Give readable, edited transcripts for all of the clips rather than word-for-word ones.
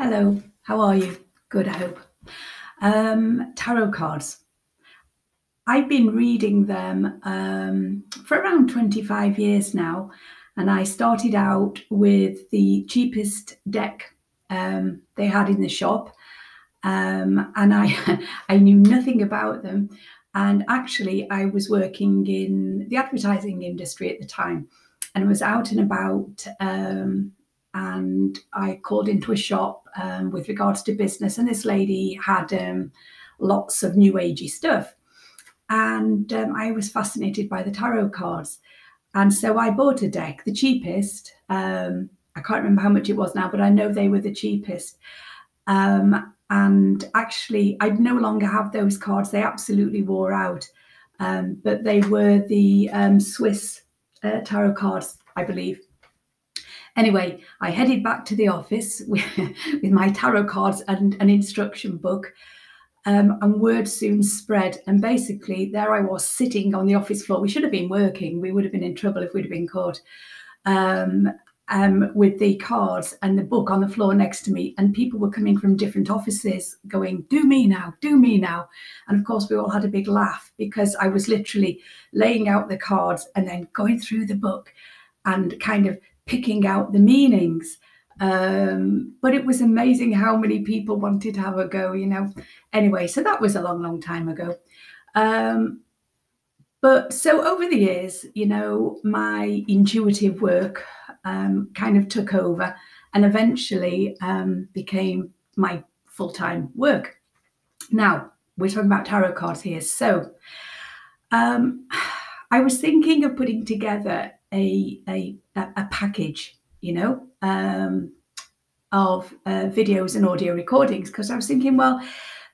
Hello, how are you? Good, I hope. Tarot cards. I've been reading them for around 25 years now, and I started out with the cheapest deck they had in the shop, and I knew nothing about them. And actually, I was working in the advertising industry at the time, and I was out and about. And I called into a shop with regards to business, and this lady had lots of new agey stuff. And I was fascinated by the tarot cards. And so I bought a deck, the cheapest. I can't remember how much it was now, but I know they were the cheapest. And actually, I no longer have those cards. They absolutely wore out. But they were the Swiss tarot cards, I believe. Anyway, I headed back to the office with my tarot cards and an instruction book, and word soon spread. And basically, there I was sitting on the office floor. We should have been working. We would have been in trouble if we'd have been caught, with the cards and the book on the floor next to me. And people were coming from different offices going, "Do me now, do me now." And of course, we all had a big laugh because I was literally laying out the cards and then going through the book and kind of picking out the meanings. But it was amazing how many people wanted to have a go, Anyway, so that was a long, long time ago. But so over the years, my intuitive work kind of took over and eventually became my full-time work. Now, we're talking about tarot cards here. So I was thinking of putting together a package, of videos and audio recordings, because I was thinking, well,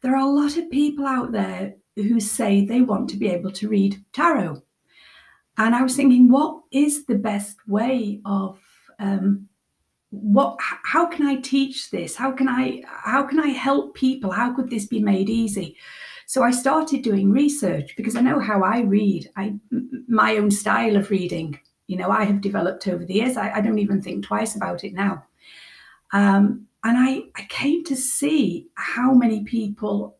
there are a lot of people out there who say they want to be able to read tarot. And I was thinking, what is the best way of how can I teach this? How can I help people? How could this be made easy? So I started doing research because I know how I read. My own style of reading, I have developed over the years. I don't even think twice about it now. And I came to see how many people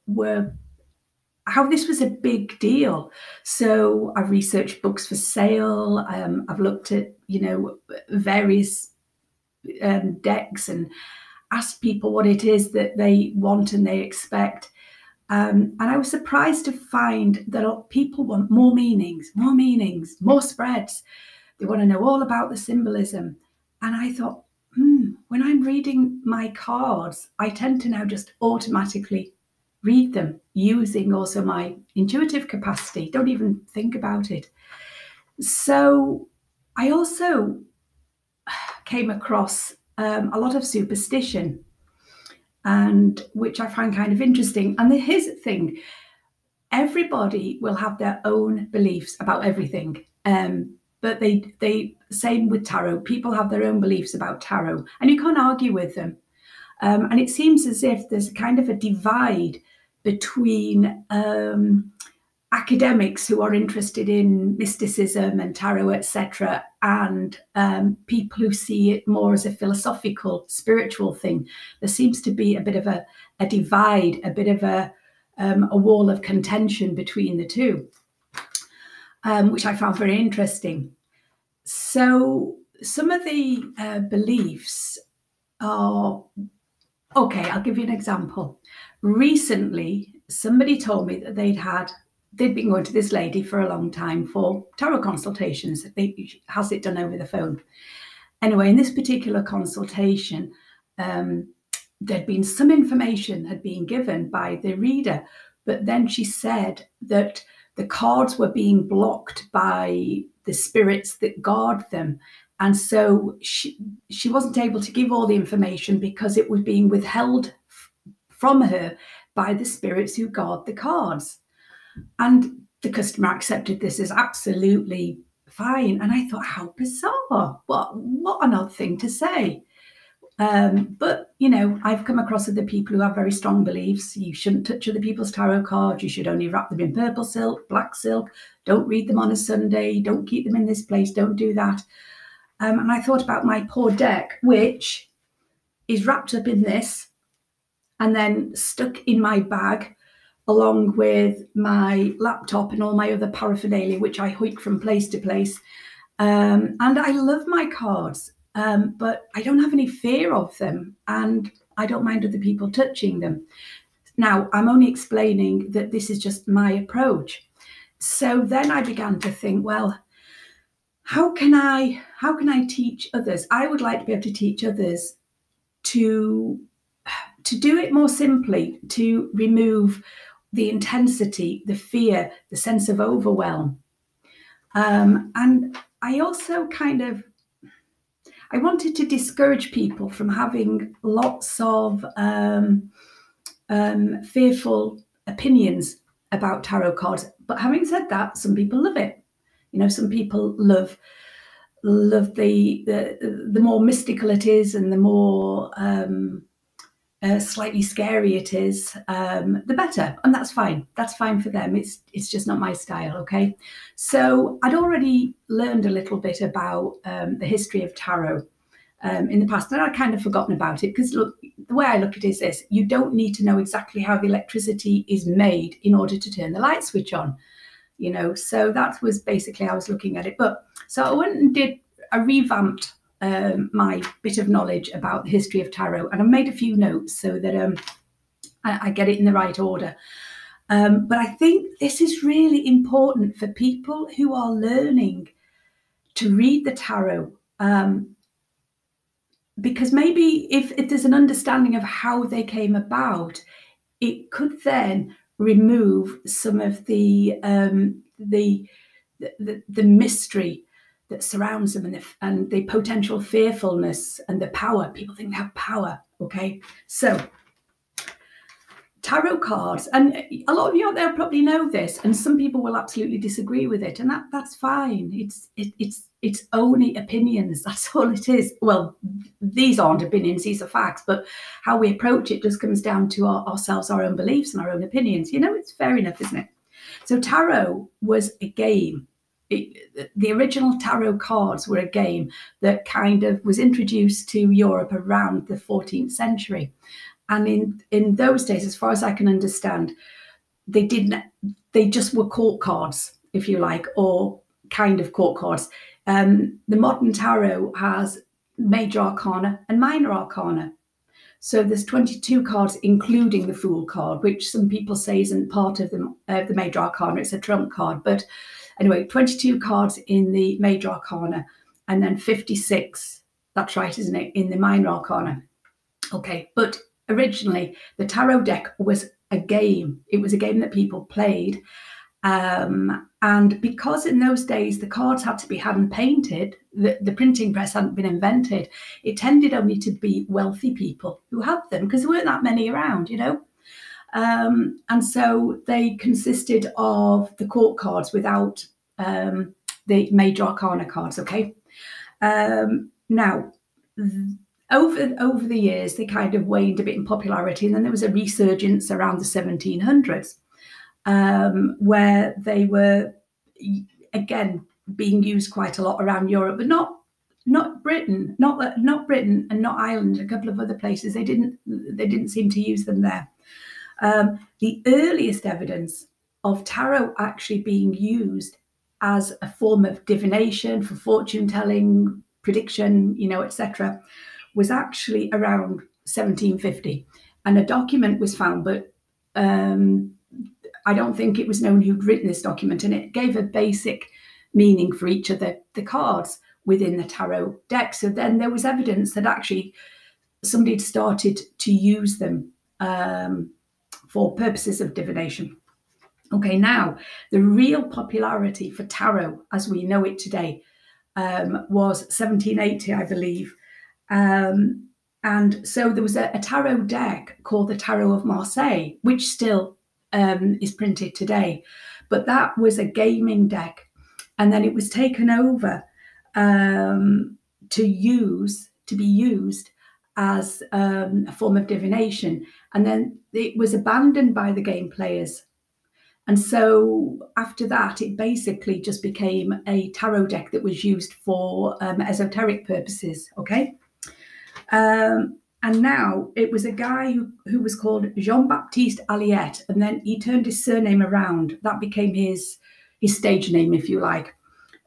how this was a big deal. So I've researched books for sale. I've looked at, various decks and asked people what it is that they want and they expect. And I was surprised to find that people want more meanings, more spreads. They want to know all about the symbolism. And I thought, when I'm reading my cards, I tend to now just automatically read them using also my intuitive capacity. Don't even think about it. So I also came across a lot of superstition, and which I find kind of interesting. And here's the thing: everybody will have their own beliefs about everything. But they same with tarot. People have their own beliefs about tarot, and you can't argue with them. And it seems as if there's kind of a divide between academics who are interested in mysticism and tarot, etc., and people who see it more as a philosophical, spiritual thing. There seems to be a bit of a divide, a bit of a wall of contention between the two, which I found very interesting. So some of the beliefs are, okay, I'll give you an example. Recently, somebody told me that they'd been going to this lady for a long time for tarot consultations. Has it done over the phone. Anyway, in this particular consultation, there'd been some information had been given by the reader, but then she said that the cards were being blocked by the spirits that guard them. And so she wasn't able to give all the information because it was being withheld from her by the spirits who guard the cards. And the customer accepted this as absolutely fine. And I thought, how bizarre. What an odd thing to say. But, I've come across other people who have very strong beliefs. You shouldn't touch other people's tarot cards. You should only wrap them in purple silk, black silk. Don't read them on a Sunday. Don't keep them in this place. Don't do that. And I thought about my poor deck, which is wrapped up in this. and then stuck in my bag along with my laptop and all my other paraphernalia, which I hoik from place to place. And I love my cards, but I don't have any fear of them, and I don't mind other people touching them. Now, I'm only explaining that this is just my approach. So then I began to think, well, how can I teach others? I would like to be able to teach others to do it more simply, to remove the intensity, the fear, the sense of overwhelm. And I also I wanted to discourage people from having lots of fearful opinions about tarot cards. But having said that, some people love it. You know, some people love the more mystical it is, and the more slightly scary it is, the better, and that's fine. That's fine for them. It's just not my style. Okay, so I'd already learned a little bit about the history of tarot in the past, and I'd kind of forgotten about it, because look, the way I look at it is this: you don't need to know exactly how the electricity is made in order to turn the light switch on. You know, so that was basically how I was looking at it. But so I went and I revamped my bit of knowledge about the history of tarot, and I made a few notes so that I get it in the right order. But I think this is really important for people who are learning to read the tarot, because maybe if there's an understanding of how they came about, it could then remove some of the mystery that surrounds them, and the potential fearfulness and the power. People think they have power. Okay, so tarot cards, and a lot of you out there probably know this, and some people will absolutely disagree with it, and that's fine. It's only opinions. That's all it is. Well, these aren't opinions; these are facts. But how we approach it just comes down to ourselves, our own beliefs, and our own opinions. You know, it's fair enough, isn't it? So tarot was a game. The original tarot cards were a game that kind of was introduced to Europe around the 14th century. And in those days, as far as I can understand, they just were court cards, if you like, or kind of court cards. The modern tarot has major arcana and minor arcana. So there's 22 cards, including the Fool card, which some people say isn't part of the major arcana. It's a trump card. But anyway, 22 cards in the major arcana, and then 56, that's right, isn't it, in the minor arcana. Okay, but originally the tarot deck was a game. It was a game that people played. And because in those days the cards had to be hand painted, the printing press hadn't been invented, it tended only to be wealthy people who had them, because there weren't that many around, you know. And so they consisted of the court cards without the major arcana cards. Okay. Now, over the years, they kind of waned a bit in popularity, and then there was a resurgence around the 1700s. Where they were again being used quite a lot around Europe, but not Britain, not Britain, and not Ireland. A couple of other places they didn't seem to use them there. The earliest evidence of tarot actually being used as a form of divination, for fortune telling, prediction, you know, etc., was actually around 1750, and a document was found, but I don't think it was known who'd written this document, and it gave a basic meaning for each of the cards within the tarot deck. So then there was evidence that actually somebody had started to use them for purposes of divination. Okay, now the real popularity for tarot as we know it today was 1780, I believe. And so there was a tarot deck called the Tarot of Marseille, which still is printed today, but that was a gaming deck, and then it was taken over to be used as a form of divination, and then it was abandoned by the game players. And so after that, it basically just became a tarot deck that was used for esoteric purposes. Okay. And And now it was a guy who was called Jean-Baptiste Alliette, and then he turned his surname around. That became his stage name, if you like.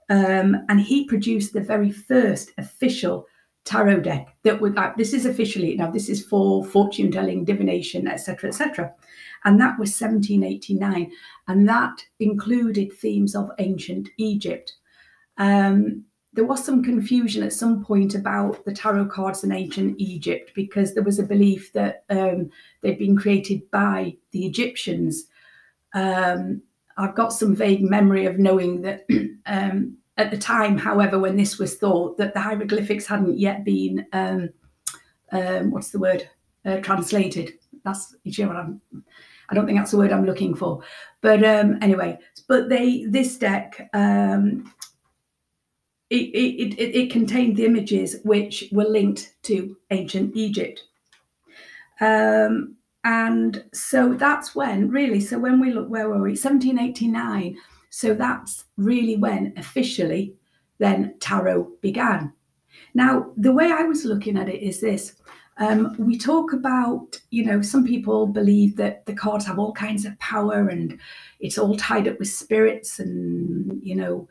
And he produced the very first official tarot deck that would, this is officially, now this is for fortune telling, divination, etc., etc. And that was 1789. And that included themes of ancient Egypt. There was some confusion at some point about the tarot cards in ancient Egypt, because there was a belief that they'd been created by the Egyptians. I've got some vague memory of knowing that at the time, however, when this was thought, that the hieroglyphics hadn't yet been, what's the word, translated. That's, you know what I don't think that's the word I'm looking for. But anyway, but this deck, it contained the images which were linked to ancient Egypt. And so that's when, really, so when we look, where were we? 1789. So that's really when officially then tarot began. Now, the way I was looking at it is this. We talk about, you know, some people believe that the cards have all kinds of power and it's all tied up with spirits and, you know,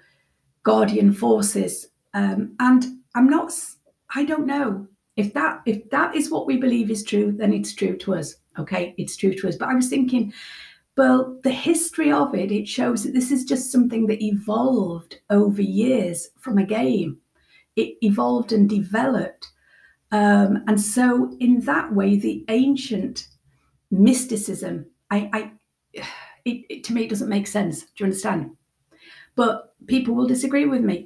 guardian forces. And I don't know. If that is what we believe is true, then it's true to us. Okay, it's true to us. But I was thinking, well, the history of it, it shows that this is just something that evolved over years from a game. It evolved and developed. And so in that way, the ancient mysticism, to me, it doesn't make sense. Do you understand? But people will disagree with me.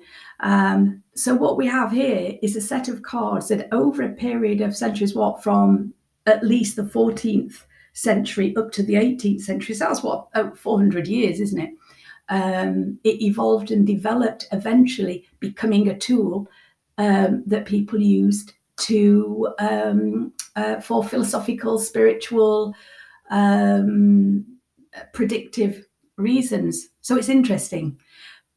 So what we have here is a set of cards that over a period of centuries, from at least the 14th century up to the 18th century, so that's 400 years, isn't it? It evolved and developed, eventually becoming a tool that people used to for philosophical, spiritual, predictive reasons. So it's interesting.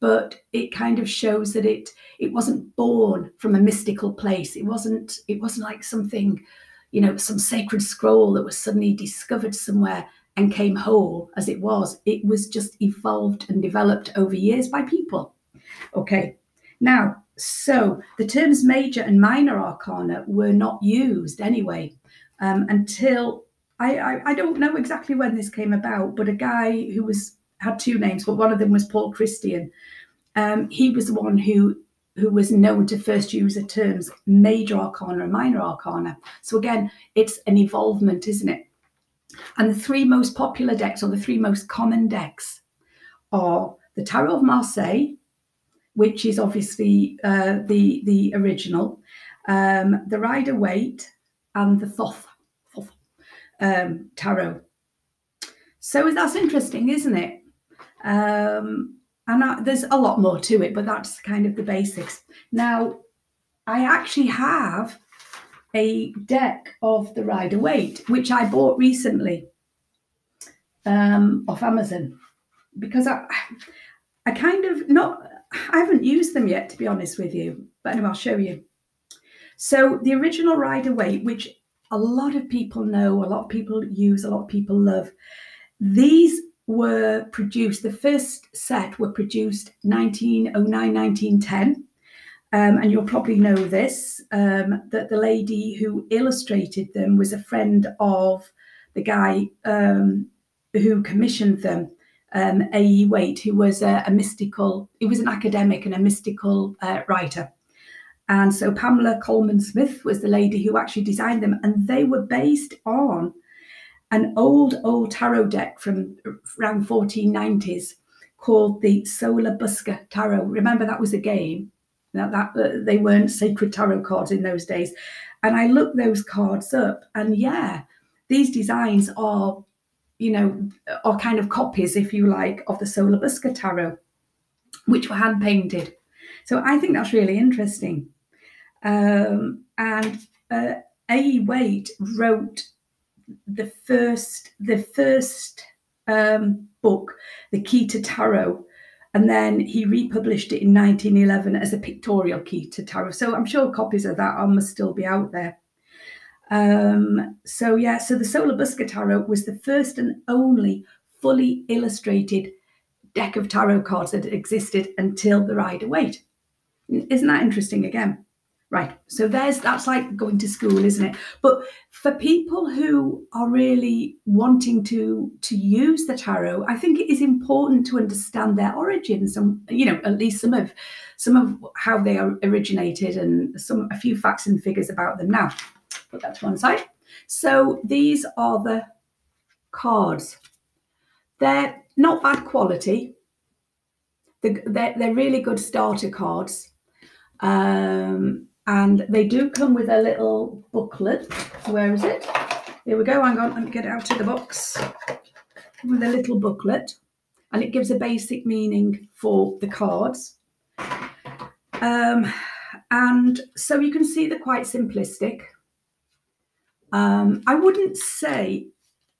But it kind of shows that it wasn't born from a mystical place. It wasn't like something, you know, some sacred scroll that was suddenly discovered somewhere and came whole as it was. It was just evolved and developed over years by people. Okay, now, so the terms major and minor arcana were not used anyway until, I don't know exactly when this came about, but a guy who had two names, but one of them was Paul Christian. He was the one who was known to first use the terms major arcana and minor arcana. So again, it's an evolvement, isn't it? And the three most popular decks, or the three most common decks, are the Tarot of Marseille, which is obviously the original, the Rider-Waite, and the Thoth tarot. So that's interesting, isn't it? And there's a lot more to it, but that's kind of the basics. Now, I actually have a deck of the Rider-Waite, which I bought recently off Amazon, because I haven't used them yet, to be honest with you. But anyway, I'll show you. So the original Rider-Waite, which a lot of people know, a lot of people use, a lot of people love, these were produced, the first set were produced 1909, 1910. And you'll probably know this, that the lady who illustrated them was a friend of the guy who commissioned them, A.E. Waite, who was he was an academic and a mystical writer. And so Pamela Coleman Smith was the lady who actually designed them, and they were based on an old tarot deck from around 1490s called the Solar Busca Tarot. Remember, that was a game. That they weren't sacred tarot cards in those days. And I looked those cards up, and yeah, these designs are, you know, are kind of copies, if you like, of the Solar Busca Tarot, which were hand painted. So I think that's really interesting. And A.E. Waite wrote the first book, The Key to Tarot, and then he republished it in 1911 as a pictorial key to tarot. So I'm sure copies of that must still be out there. So yeah, so the Solar Busker Tarot was the first and only fully illustrated deck of tarot cards that existed until the Rider-Waite. Isn't that interesting again? Right, so that's like going to school, isn't it? But for people who are really wanting to use the tarot, I think it is important to understand their origins and, you know, at least some of how they are originated and a few facts and figures about them. Now, put that to one side. So these are the cards. They're not bad quality. They're really good starter cards. And they do come with a little booklet. Where is it? Here we go. Hang on, let me get it out of the box. With a little booklet, and it gives a basic meaning for the cards. And so you can see they're quite simplistic. I wouldn't say,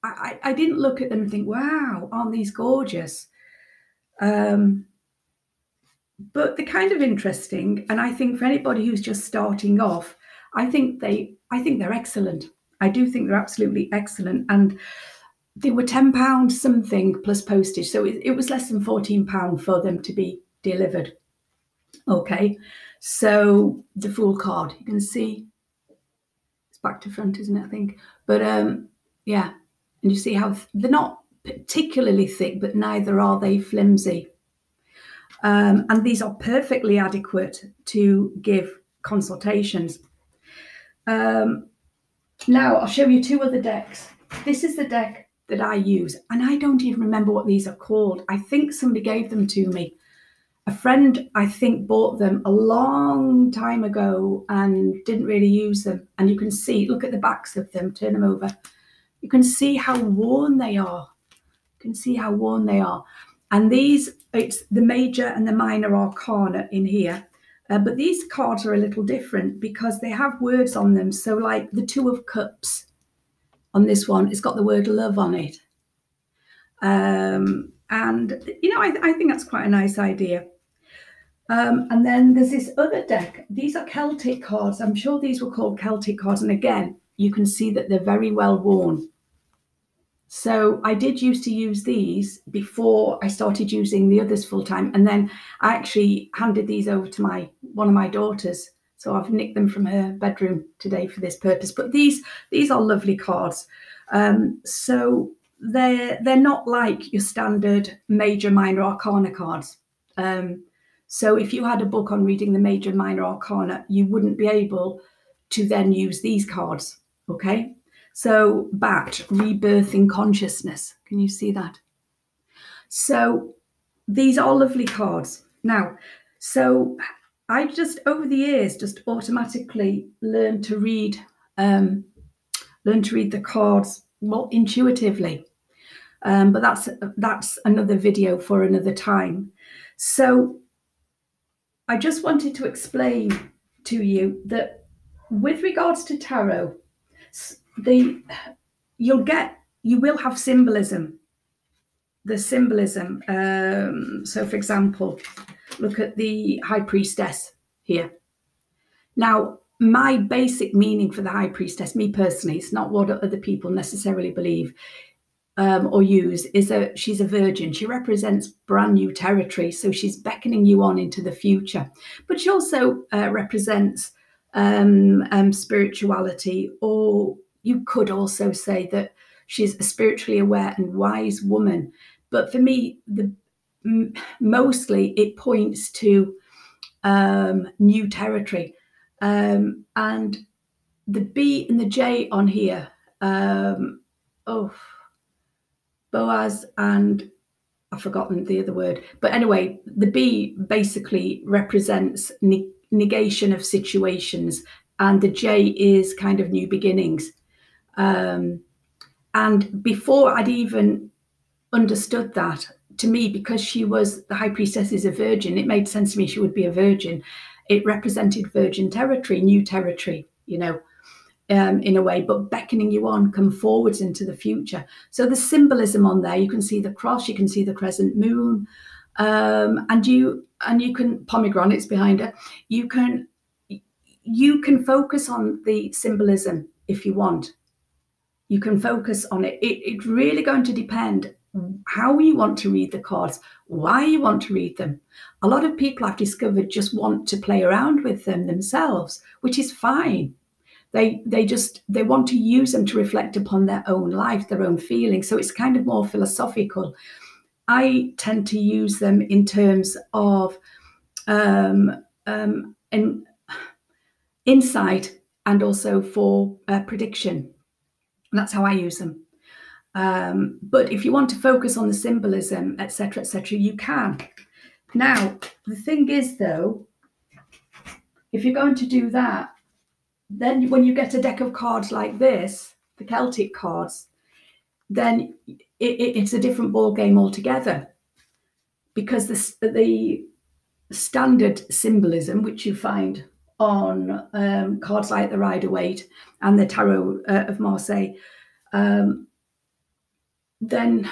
I didn't look at them and think, wow, aren't these gorgeous? But they're kind of interesting, and I think for anybody who's just starting off, I think they're excellent. I do think they're absolutely excellent, and they were £10 something plus postage, so it was less than £14 for them to be delivered. Okay, so the Fool card, you can see it's back to front, isn't it? I think, but yeah, and you see how they're not particularly thick, but neither are they flimsy. And these are perfectly adequate to give consultations. Now I'll show you two other decks. This is the deck that I use, and I don't even remember what these are called. I think somebody gave them to me. A friend, I think, bought them a long time ago and didn't really use them. And you can see, look at the backs of them, turn them over. You can see how worn they are. You can see how worn they are. And these, it's the major and the minor arcana in here. But these cards are a little different because they have words on them. So like the Two of Cups on this one, it's got the word love on it. And, you know, I think that's quite a nice idea. And then there's this other deck. These are Celtic cards. I'm sure these were called Celtic cards. And again, you can see that they're very well worn. So I did used to use these before I started using the others full time. And then I actually handed these over to one of my daughters. So I've nicked them from her bedroom today for this purpose. But these are lovely cards. So they're not like your standard major minor arcana cards. So if you had a book on reading the major and minor arcana, you wouldn't be able to then use these cards. Okay. So Bat, rebirthing consciousness. Can you see that? So these are lovely cards. Now, so I just over the years just automatically learned to read the cards more intuitively. But that's another video for another time. So I just wanted to explain to you that with regards to tarot, you will have symbolism. The symbolism. So, for example, look at the High Priestess here. Now, my basic meaning for the High Priestess, me personally, it's not what other people necessarily believe or use, is that she's a virgin. She represents brand new territory, so she's beckoning you on into the future. But she also represents spirituality, or you could also say that she's a spiritually aware and wise woman. But for me, mostly it points to new territory. And the B and the J on here, Boaz, and I've forgotten the other word. But anyway, the B basically represents negation of situations, and the J is kind of new beginnings. And before I'd even understood that, to me, because she was the High Priestess is a virgin, it made sense to me she would be a virgin. It represented virgin territory, new territory, you know, in a way, but beckoning you on, come forwards into the future. So the symbolism on there, you can see the cross, you can see the crescent moon, and you can, pomegranates behind her, you can focus on the symbolism if you want. You can focus on it. It's really going to depend how you want to read the cards, why you want to read them. A lot of people I've discovered just want to play around with them themselves, which is fine. They want to use them to reflect upon their own life, their own feelings. So it's kind of more philosophical. I tend to use them in terms of insight and also for prediction. And that's how I use them. But if you want to focus on the symbolism, etc., you can. Now, the thing is, though, if you're going to do that, then when you get a deck of cards like this, the Celtic cards, then it's a different ball game altogether, because the standard symbolism, which you find on cards like the Rider-Waite and the Tarot of Marseille, then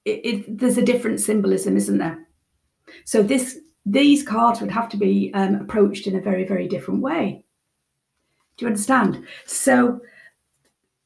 there's a different symbolism, isn't there? So these cards would have to be approached in a very, very different way. Do you understand? So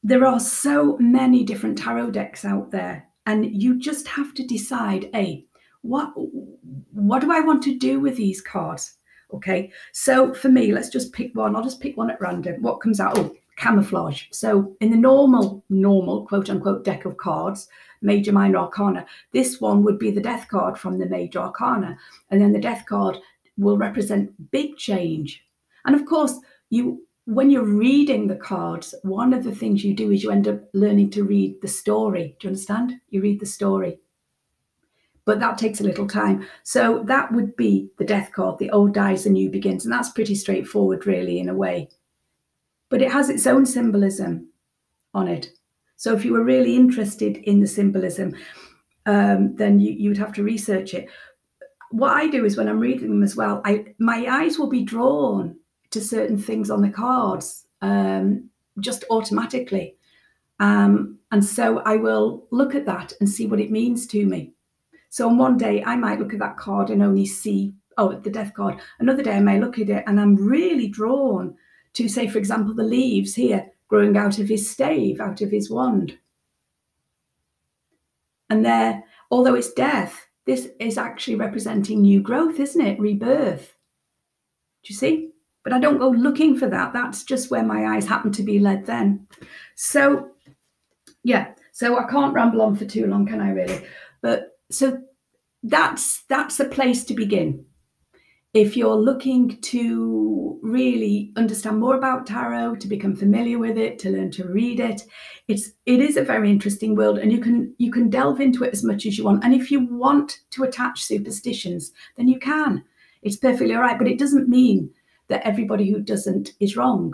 there are so many different tarot decks out there, and you just have to decide, hey, what do I want to do with these cards? Okay, so for me, let's just pick one. I'll just pick one at random. What comes out? Oh, camouflage. So in the normal quote unquote deck of cards, major, minor arcana, this one would be the death card from the major arcana, and then the death card will represent big change. And of course, when you're reading the cards, one of the things you do is you end up learning to read the story. Do you understand? You read the story. But that takes a little time. So that would be the death card, the old dies, the new begins. And that's pretty straightforward, really, in a way. But it has its own symbolism on it. So if you were really interested in the symbolism, then you would have to research it. What I do is when I'm reading them as well, my eyes will be drawn to certain things on the cards just automatically. And so I will look at that and see what it means to me. So on one day, I might look at that card and only see, oh, the death card. Another day, I may look at it and I'm really drawn to, say, for example, the leaves here growing out of his stave, out of his wand. And there, although it's death, this is actually representing new growth, isn't it? Rebirth. Do you see? But I don't go looking for that. That's just where my eyes happen to be led then. So, yeah. So I can't ramble on for too long, can I really? But so that's a place to begin. If you're looking to really understand more about tarot, to become familiar with it, to learn to read it, it is a very interesting world, and you can delve into it as much as you want. And if you want to attach superstitions, then you can. It's perfectly all right, but it doesn't mean that everybody who doesn't is wrong.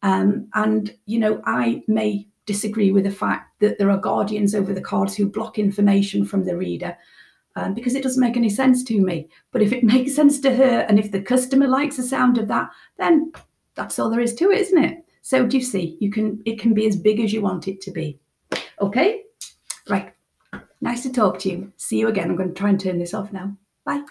And you know, I may disagree with the fact that there are guardians over the cards who block information from the reader, because it doesn't make any sense to me. But if it makes sense to her, and if the customer likes the sound of that, then that's all there is to it, isn't it? So do you see, it can be as big as you want it to be. Okay, right. Nice to talk to you. See you again. I'm going to try and turn this off now. Bye.